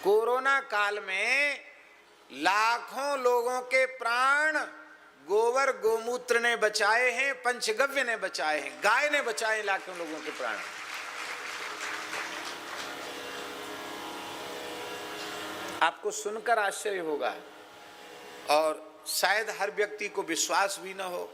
Corona काल में लाखों लोगों के प्राण गोबर गोमूत्र ने बचाए हैं, पंचगव्य ने बचाए हैं, गाय ने बचाए लाखों लोगों के प्राण। आपको सुनकर आश्चर्य होगा और शायद हर व्यक्ति को विश्वास भी न हो।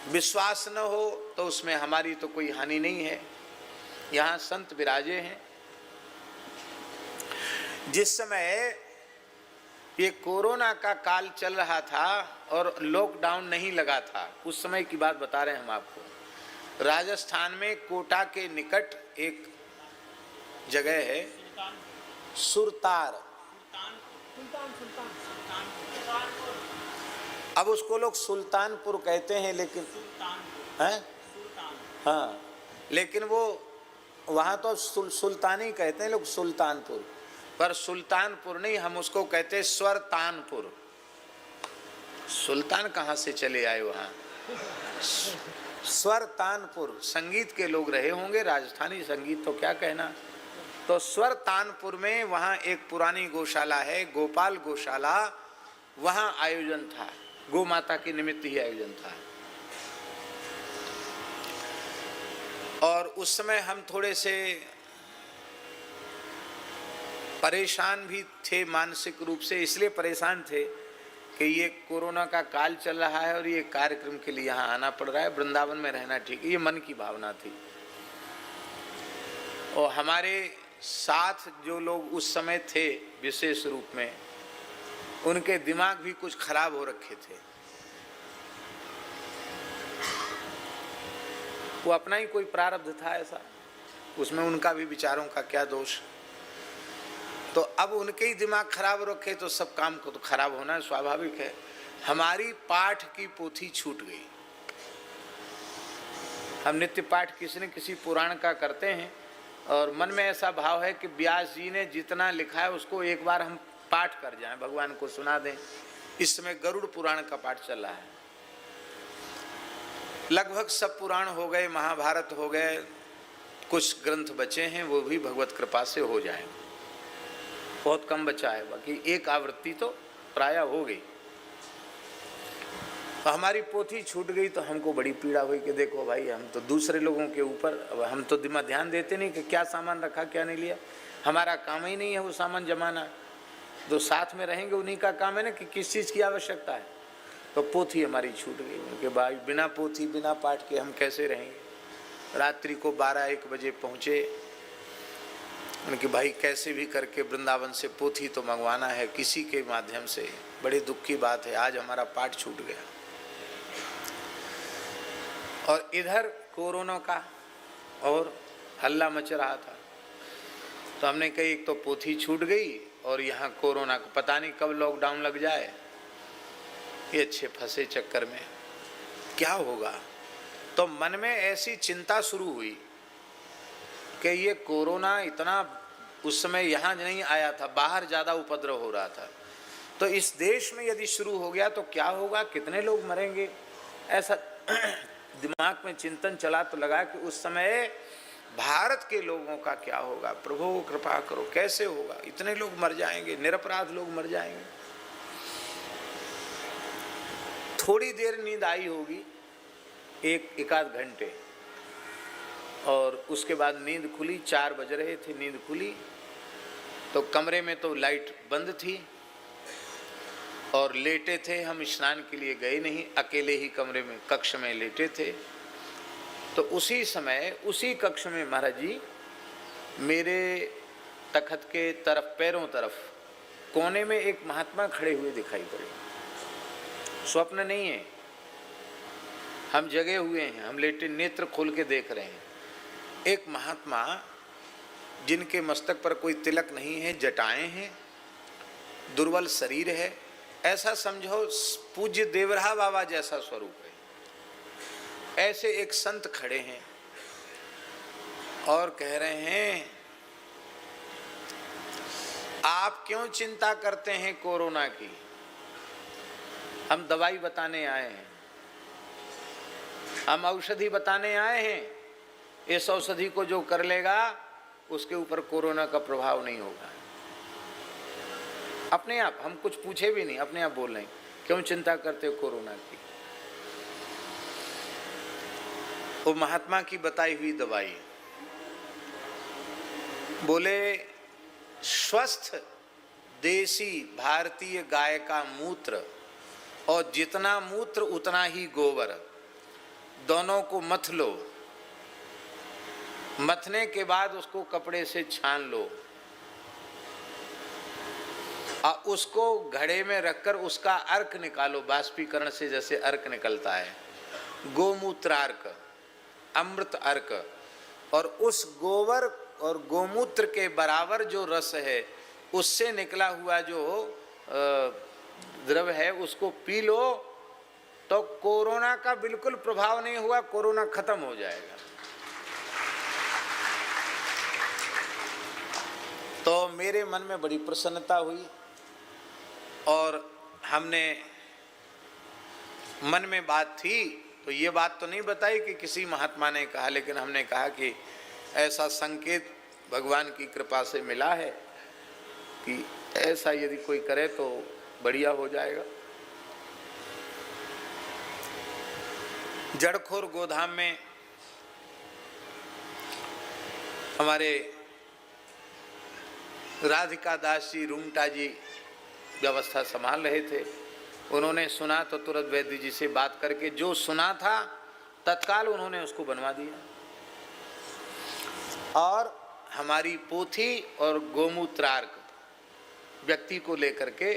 विश्वास न हो तो उसमें हमारी तो कोई हानि नहीं है। यहाँ संत विराजे हैं। जिस समय ये कोरोना का काल चल रहा था और लॉकडाउन नहीं लगा था, उस समय की बात बता रहे हैं हम आपको। राजस्थान में कोटा के निकट एक जगह है सुरतार। अब उसको लोग सुल्तानपुर कहते हैं, लेकिन हैं हाँ, लेकिन वो वहाँ तो सुल्तानी कहते हैं लोग, सुल्तानपुर। पर सुल्तानपुर नहीं, हम उसको कहते हैं स्वरतानपुर। सुल्तान कहाँ से चले आए वहाँ? स्वरतानपुर। संगीत के लोग रहे होंगे, राजस्थानी संगीत तो क्या कहना। तो स्वरतानपुर में वहाँ एक पुरानी गौशाला है, गोपाल गौशाला। वहाँ आयोजन था, गौ माता के निमित्त ही आयोजन था। और उस समय हम थोड़े से परेशान भी थे, मानसिक रूप से। इसलिए परेशान थे कि ये कोरोना का काल चल रहा है और ये कार्यक्रम के लिए यहाँ आना पड़ रहा है, वृंदावन में रहना ठीक है, ये मन की भावना थी। और हमारे साथ जो लोग उस समय थे विशेष रूप में, उनके दिमाग भी कुछ खराब हो रखे थे। वो अपना ही कोई प्रारब्ध था ऐसा, उसमें उनका भी विचारों का क्या दोष। तो अब उनके ही दिमाग खराब रखे तो सब काम को तो खराब होना स्वाभाविक है। हमारी पाठ की पोथी छूट गई। हम नित्य पाठ किसी न किसी पुराण का करते हैं और मन में ऐसा भाव है कि व्यास जी ने जितना लिखा है उसको एक बार हम पाठ कर जाएं, भगवान को सुना दें। इस समय गरुड़ पुराण का पाठ चल रहा है। लगभग सब पुराण हो गए, महाभारत हो गए, कुछ ग्रंथ बचे हैं, वो भी भगवत कृपा से हो जाएंगे। बहुत कम बचा है, बाकी एक आवृत्ति तो प्राय हो गई। तो हमारी पोथी छूट गई तो हमको बड़ी पीड़ा हुई कि देखो भाई, हम तो दूसरे लोगों के ऊपर, अब हम तो दिमाग ध्यान देते नहीं कि क्या सामान रखा क्या नहीं लिया। हमारा काम ही नहीं है वो सामान जमाना। जो साथ में रहेंगे उन्हीं का काम है ना कि किस चीज़ की आवश्यकता है। तो पोथी हमारी छूट गई। उनके भाई बिना पोथी बिना पाठ के हम कैसे रहेंगे। रात्रि को 12-1 बजे पहुँचे। उनके भाई कैसे भी करके वृंदावन से पोथी तो मंगवाना है किसी के माध्यम से। बड़ी दुख की बात है, आज हमारा पाठ छूट गया। और इधर कोरोना का और हल्ला मच रहा था। तो हमने कही एक तो पोथी छूट गई और यहाँ कोरोना को पता नहीं कब लॉकडाउन लग जाए। ये अच्छे फंसे चक्कर में क्या होगा। तो मन में ऐसी चिंता शुरू हुई कि ये कोरोना इतना उस समय यहाँ नहीं आया था, बाहर ज़्यादा उपद्रव हो रहा था। तो इस देश में यदि शुरू हो गया तो क्या होगा, कितने लोग मरेंगे, ऐसा दिमाग में चिंतन चला। तो लगा कि उस समय भारत के लोगों का क्या होगा। प्रभु कृपा करो, कैसे होगा, इतने लोग मर जाएंगे, निरपराध लोग मर जाएंगे। थोड़ी देर नींद आई होगी, एक आध घंटे, और उसके बाद नींद खुली। 4 बज रहे थे, नींद खुली तो कमरे में तो लाइट बंद थी और लेटे थे हम। स्नान के लिए गए नहीं, अकेले ही कमरे में कक्ष में लेटे थे। तो उसी समय उसी कक्ष में महाराज जी मेरे तखत के तरफ, पैरों तरफ कोने में एक महात्मा खड़े हुए दिखाई पड़े। स्वप्न नहीं है, हम जगे हुए हैं, हम लेटे नेत्र खोल के देख रहे हैं। एक महात्मा जिनके मस्तक पर कोई तिलक नहीं है, जटाएं हैं, दुर्बल शरीर है, ऐसा समझो पूज्य देवराहा बाबा जैसा स्वरूप है। ऐसे एक संत खड़े हैं और कह रहे हैं, आप क्यों चिंता करते हैं कोरोना की, हम दवाई बताने आए हैं, हम औषधि बताने आए हैं। इस औषधि को जो कर लेगा उसके ऊपर कोरोना का प्रभाव नहीं होगा। अपने आप, हम कुछ पूछे भी नहीं, अपने आप बोल रहे हैं, क्यों चिंता करते हो कोरोना की। वो महात्मा की बताई हुई दवाई, बोले स्वस्थ देसी भारतीय गाय का मूत्र और जितना मूत्र उतना ही गोबर, दोनों को मथ लो, मथने के बाद उसको कपड़े से छान लो और उसको घड़े में रखकर उसका अर्क निकालो, बाष्पीकरण से जैसे अर्क निकलता है, गोमूत्रार्क, अमृत अर्क, और उस गोबर और गोमूत्र के बराबर जो रस है उससे निकला हुआ जो द्रव्य है उसको पी लो, तो कोरोना का बिल्कुल प्रभाव नहीं हुआ, कोरोना खत्म हो जाएगा। तो मेरे मन में बड़ी प्रसन्नता हुई और हमने मन में बात थी तो ये बात तो नहीं बताई कि किसी महात्मा ने कहा, लेकिन हमने कहा कि ऐसा संकेत भगवान की कृपा से मिला है कि ऐसा यदि कोई करे तो बढ़िया हो जाएगा। जड़खोर गोधाम में हमारे राधिका दास जी, रूंगटा जी व्यवस्था संभाल रहे थे। उन्होंने सुना तो तुरंत वैद्य जी से बात करके जो सुना था तत्काल उन्होंने उसको बनवा दिया और हमारी पोथी और गोमूत्रार्क व्यक्ति को लेकर के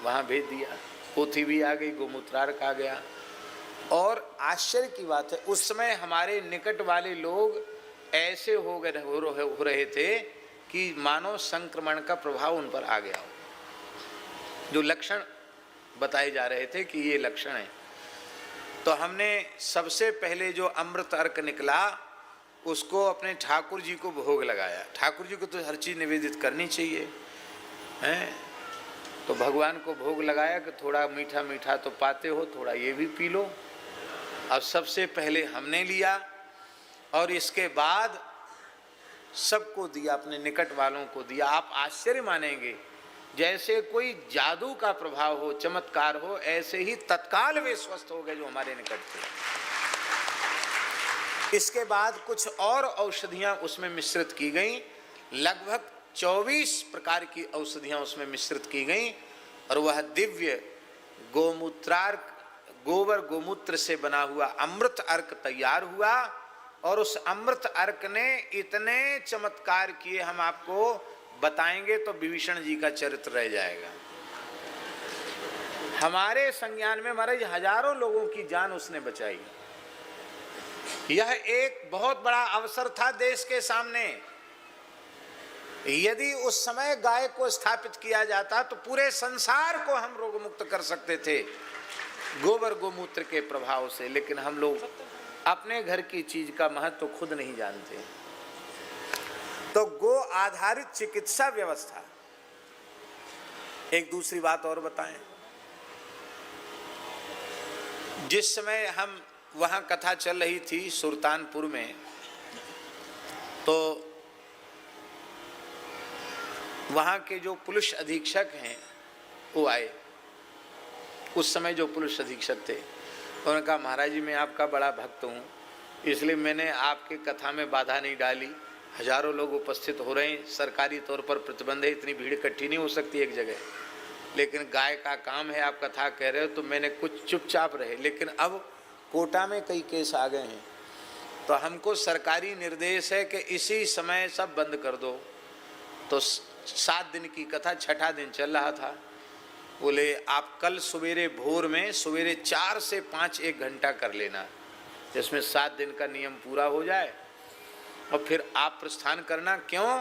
वहाँ भेज दिया। पोथी भी आ गई, गोमूत्रार्क आ गया। और आश्चर्य की बात है, उस समय हमारे निकट वाले लोग ऐसे हो रहे थे कि मानो संक्रमण का प्रभाव उन पर आ गया हो। जो लक्षण बताए जा रहे थे कि ये लक्षण है, तो हमने सबसे पहले जो अमृत अर्क निकला उसको अपने ठाकुर जी को भोग लगाया। ठाकुर जी को तो हर चीज़ निवेदित करनी चाहिए, हैं? तो भगवान को भोग लगाया कि थोड़ा मीठा मीठा तो पाते हो, थोड़ा ये भी पी लो। अब सबसे पहले हमने लिया और इसके बाद सबको दिया, अपने निकट वालों को दिया। आप आश्चर्य मानेंगे, जैसे कोई जादू का प्रभाव हो, चमत्कार हो, ऐसे ही तत्काल वे स्वस्थ हो गए जो हमारे निकट थे। इसके बाद कुछ और औषधियां उसमें मिश्रित की गई, लगभग 24 प्रकार की औषधियां उसमें मिश्रित की गई और वह दिव्य गोमूत्रार्क, गोबर गोमूत्र से बना हुआ अमृत अर्क तैयार हुआ। और उस अमृत अर्क ने इतने चमत्कार किए, हम आपको बताएंगे तो विभीषण जी का चरित्र रह जाएगा। हमारे संज्ञान में महाराज हजारों लोगों की जान उसने बचाई। यह एक बहुत बड़ा अवसर था देश के सामने। यदि उस समय गाय को स्थापित किया जाता तो पूरे संसार को हम रोग मुक्त कर सकते थे गोबर गोमूत्र के प्रभाव से। लेकिन हम लोग अपने घर की चीज का महत्व तो खुद नहीं जानते। तो गो आधारित चिकित्सा व्यवस्था। एक दूसरी बात और बताएं, जिस समय हम वहां कथा चल रही थी सुल्तानपुर में, तो वहाँ के जो पुलिस अधीक्षक हैं वो आए। उस समय जो पुलिस अधीक्षक थे उन्होंने कहा, महाराज जी मैं आपका बड़ा भक्त हूँ, इसलिए मैंने आपके कथा में बाधा नहीं डाली। हजारों लोग उपस्थित हो रहे हैं, सरकारी तौर पर प्रतिबंध है, इतनी भीड़ इकट्ठी नहीं हो सकती एक जगह, लेकिन गाय का काम है, आप कथा कह रहे हो, तो मैंने कुछ चुपचाप रहे। लेकिन अब कोटा में कई केस आ गए हैं, तो हमको सरकारी निर्देश है कि इसी समय सब बंद कर दो। तो 7 दिन की कथा, 6ठा दिन चल रहा था। बोले आप कल सवेरे भोर में सवेरे 4 से 5 1 घंटा कर लेना, जिसमें 7 दिन का नियम पूरा हो जाए और फिर आप प्रस्थान करना। क्यों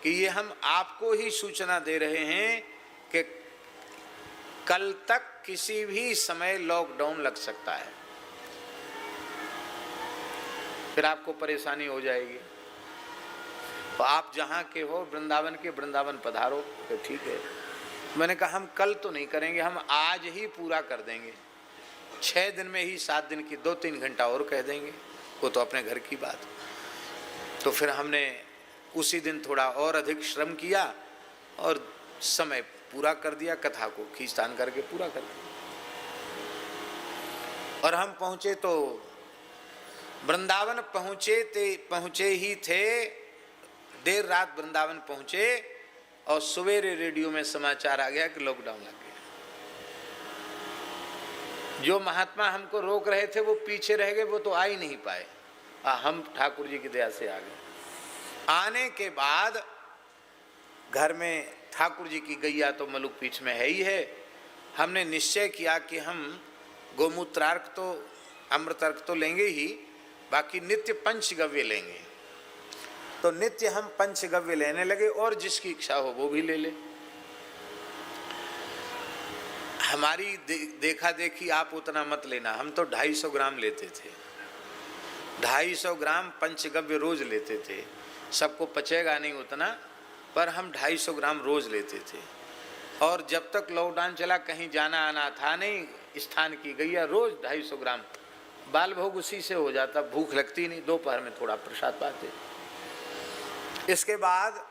कि ये हम आपको ही सूचना दे रहे हैं कि कल तक किसी भी समय लॉकडाउन लग सकता है, फिर आपको परेशानी हो जाएगी। तो आप जहाँ के हो वृंदावन के, वृंदावन पधारो। तो ठीक है, मैंने कहा हम कल तो नहीं करेंगे, हम आज ही पूरा कर देंगे, 6 दिन में ही 7 दिन की 2-3 घंटा और कह देंगे, वो तो अपने घर की बात। तो फिर हमने उसी दिन थोड़ा और अधिक श्रम किया और समय पूरा कर दिया, कथा को खींचतान करके पूरा कर दिया। और हम पहुंचे तो वृंदावन पहुंचे ही थे, देर रात वृंदावन पहुंचे और सवेरे रेडियो में समाचार आ गया कि लॉकडाउन लग गया। जो महात्मा हमको रोक रहे थे वो पीछे रह गए, वो तो आ ही नहीं पाए। हम ठाकुर जी की दया से आ गए। आने के बाद घर में ठाकुर जी की गैया तो मलुक पीठ में है ही है। हमने निश्चय किया कि हम गोमूत्रार्क तो अमृतार्क तो लेंगे ही, बाकी नित्य पंचगव्य लेंगे। तो नित्य हम पंचगव्य लेने लगे और जिसकी इच्छा हो वो भी ले ले। हमारी देखा देखी आप उतना मत लेना, हम तो 250 ग्राम लेते थे। 250 ग्राम पंचगव्य रोज लेते थे। सबको पचेगा नहीं उतना, पर हम 250 ग्राम रोज लेते थे। और जब तक लॉकडाउन चला कहीं जाना आना था नहीं, स्थान की गैया रोज 250 ग्राम, बाल भोग उसी से हो जाता, भूख लगती नहीं, दोपहर में थोड़ा प्रसाद पाते। इसके बाद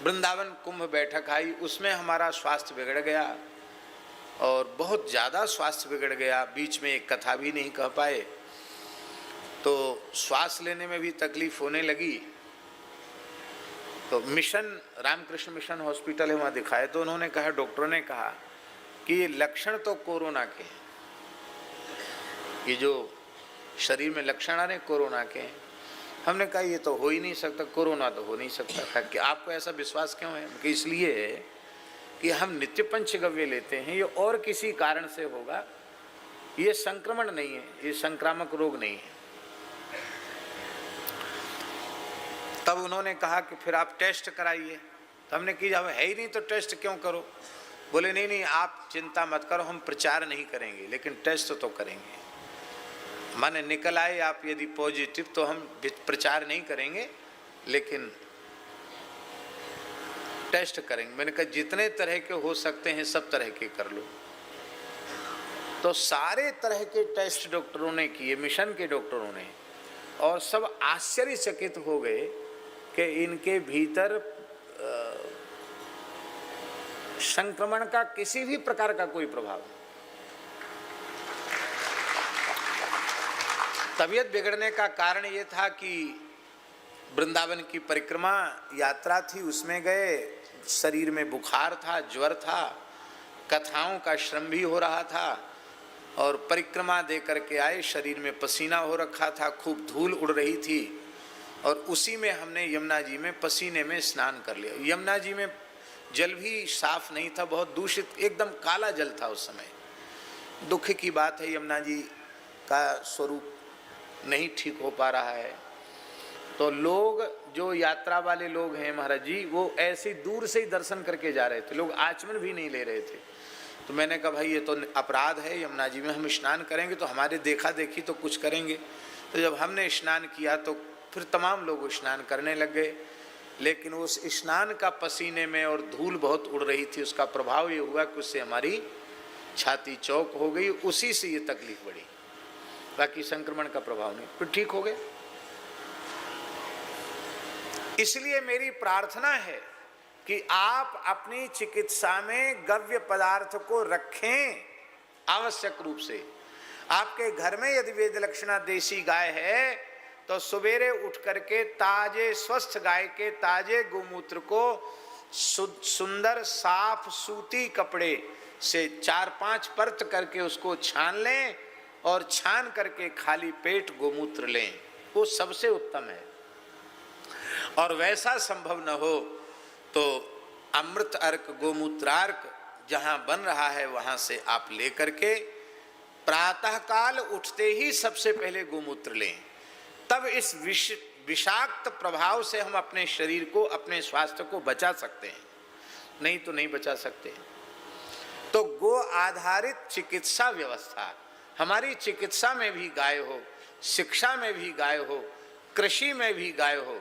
वृंदावन कुंभ बैठक आई, उसमें हमारा स्वास्थ्य बिगड़ गया और बहुत ज़्यादा स्वास्थ्य बिगड़ गया। बीच में एक कथा भी नहीं कह पाए, तो श्वास लेने में भी तकलीफ होने लगी। तो मिशन, रामकृष्ण मिशन हॉस्पिटल है, वहाँ दिखाए तो उन्होंने कहा, डॉक्टर ने कहा कि ये लक्षण तो कोरोना के हैं, ये जो शरीर में लक्षण आ रहे कोरोना के हैं। हमने कहा ये तो हो ही नहीं सकता, कोरोना तो हो नहीं सकता। कहा कि आपको ऐसा विश्वास क्यों है? कि इसलिए है कि हम नित्य पंचगव्य लेते हैं, ये और किसी कारण से होगा, ये संक्रमण नहीं है, ये संक्रामक रोग नहीं है। तब उन्होंने कहा कि फिर आप टेस्ट कराइए। तो हमने कि जब है ही नहीं तो टेस्ट क्यों करो? बोले नहीं नहीं आप चिंता मत करो, हम प्रचार नहीं करेंगे लेकिन टेस्ट तो करेंगे। माने निकल आए आप यदि पॉजिटिव तो हम प्रचार नहीं करेंगे लेकिन टेस्ट करेंगे। मैंने कहा जितने तरह के हो सकते हैं सब तरह के कर लो। तो सारे तरह के टेस्ट डॉक्टरों ने किए, मिशन के डॉक्टरों ने, और सब आश्चर्यचकित हो गए कि इनके भीतर संक्रमण का किसी भी प्रकार का कोई प्रभाव नहीं। तबीयत बिगड़ने का कारण ये था कि वृंदावन की परिक्रमा यात्रा थी, उसमें गए, शरीर में बुखार था, ज्वर था, कथाओं का श्रम भी हो रहा था और परिक्रमा दे करके आए, शरीर में पसीना हो रखा था, खूब धूल उड़ रही थी और उसी में हमने यमुना जी में पसीने में स्नान कर लिया। यमुना जी में जल भी साफ नहीं था, बहुत दूषित, एकदम काला जल था उस समय। दुख की बात है, यमुना जी का स्वरूप नहीं ठीक हो पा रहा है। तो लोग जो यात्रा वाले लोग हैं महाराज जी, वो ऐसे दूर से ही दर्शन करके जा रहे थे, लोग आचमन भी नहीं ले रहे थे। तो मैंने कहा भाई ये तो अपराध है, यमुना जी में हम स्नान करेंगे तो हमारे देखा देखी तो कुछ करेंगे। तो जब हमने स्नान किया तो फिर तमाम लोग स्नान करने लग गए, लेकिन उस स्नान का पसीने में और धूल बहुत उड़ रही थी, उसका प्रभाव ये हुआ कि उससे हमारी छाती चौक हो गई, उसी से ये तकलीफ बढ़ी, बाकी संक्रमण का प्रभाव नहीं, फिर ठीक हो गए। इसलिए मेरी प्रार्थना है कि आप अपनी चिकित्सा में गव्य पदार्थ को रखें आवश्यक रूप से। आपके घर में यदि वेदलक्षणा देसी गाय है तो सवेरे उठ करके ताजे स्वस्थ गाय के ताजे गोमूत्र को सुंदर साफ सूती कपड़े से 4-5 परत करके उसको छान लें और छान करके खाली पेट गोमूत्र लें, वो सबसे उत्तम है। और वैसा संभव न हो तो अमृत अर्क गोमूत्रार्क जहाँ बन रहा है वहाँ से आप ले करके प्रातःकाल उठते ही सबसे पहले गोमूत्र लें, तब इस विषाक्त प्रभाव से हम अपने शरीर को, अपने स्वास्थ्य को बचा सकते हैं, नहीं तो नहीं बचा सकते। तो गो आधारित चिकित्सा व्यवस्था, हमारी चिकित्सा में भी गाय हो, शिक्षा में भी गाय हो, कृषि में भी गाय हो,